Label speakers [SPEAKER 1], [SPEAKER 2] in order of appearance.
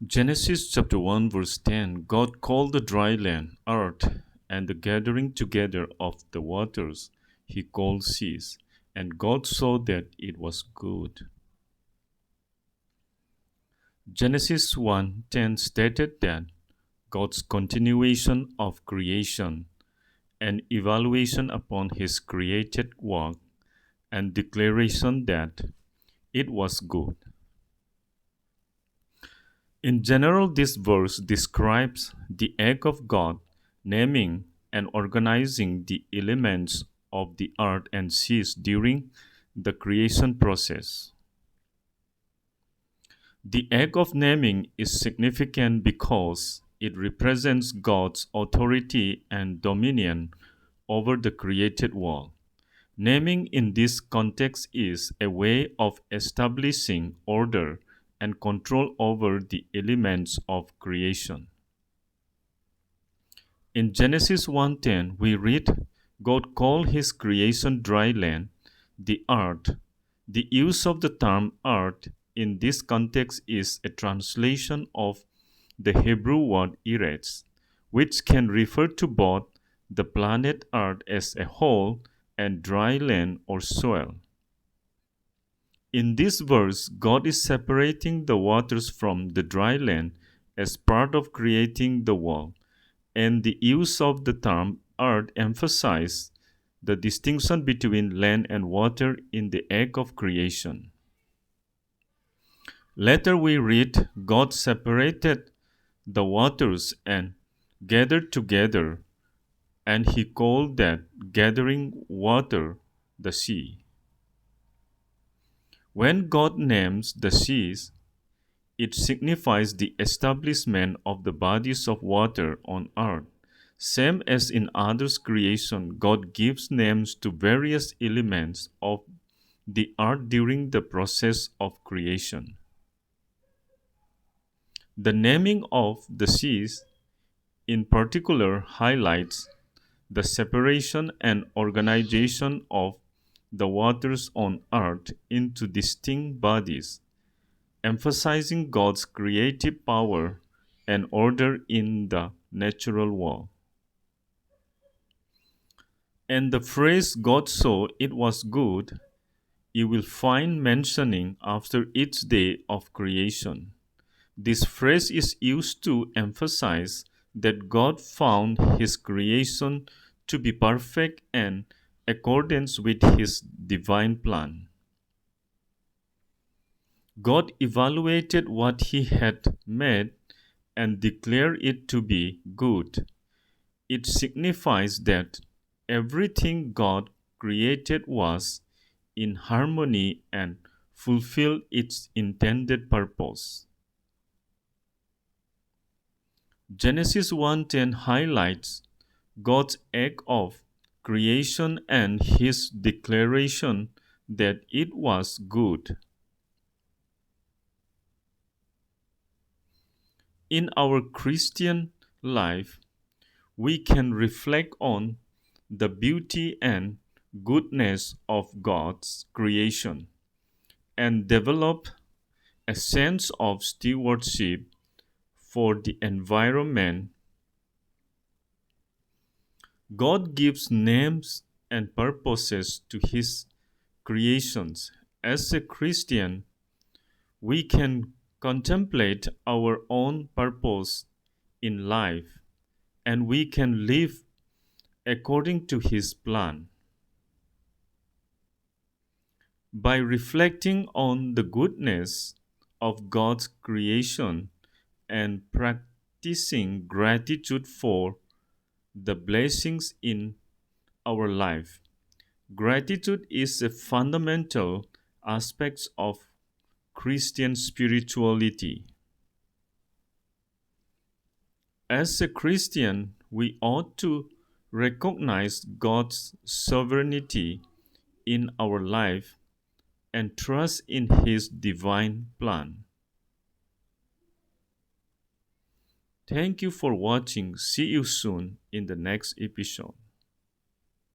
[SPEAKER 1] Genesis chapter 1 verse 10 God called the dry land earth, and the gathering together of the waters he called seas, and God saw that it was good. Genesis 1:10 stated that God's continuation of creation and evaluation upon his created work and declaration that it was good. In general, this verse describes the act of God naming and organizing the elements of the earth and seas during the creation process. The act of naming is significant because it represents God's authority and dominion over the created world. Naming in this context is a way of establishing order and control over the elements of creation. In Genesis 1:10, we read, God called his creation dry land, the earth. The use of the term earth in this context is a translation of the Hebrew word eretz, which can refer to both the planet Earth as a whole and dry land or soil. In this verse, God is separating the waters from the dry land as part of creating the world, and the use of the term earth emphasizes the distinction between land and water in the act of creation. Later we read, God separated the waters and gathered together, and he called that gathering water the sea. When God names the seas, it signifies the establishment of the bodies of water on earth. Same as in others' creation, God gives names to various elements of the earth during the process of creation. The naming of the seas, in particular, highlights the separation and organization of the waters on earth into distinct bodies, emphasizing God's creative power and order in the natural world. And the phrase God saw it was good, you will find mentioning after each day of creation. This phrase is used to emphasize that God found his creation to be perfect and accordance with his divine plan. God evaluated what he had made and declared it to be good. It signifies that everything God created was in harmony and fulfilled its intended purpose. Genesis 1:10 highlights God's act of creation and his declaration that it was good. In our Christian life, we can reflect on the beauty and goodness of God's creation and develop a sense of stewardship for the environment. God gives names and purposes to his creations. As a Christian, we can contemplate our own purpose in life and we can live according to his plan. By reflecting on the goodness of God's creation and practicing gratitude for the blessings in our life. Gratitude is a fundamental aspect of Christian spirituality. As a Christian, we ought to recognize God's sovereignty in our life and trust in his divine plan. Thank you for watching. See you soon in the next episode.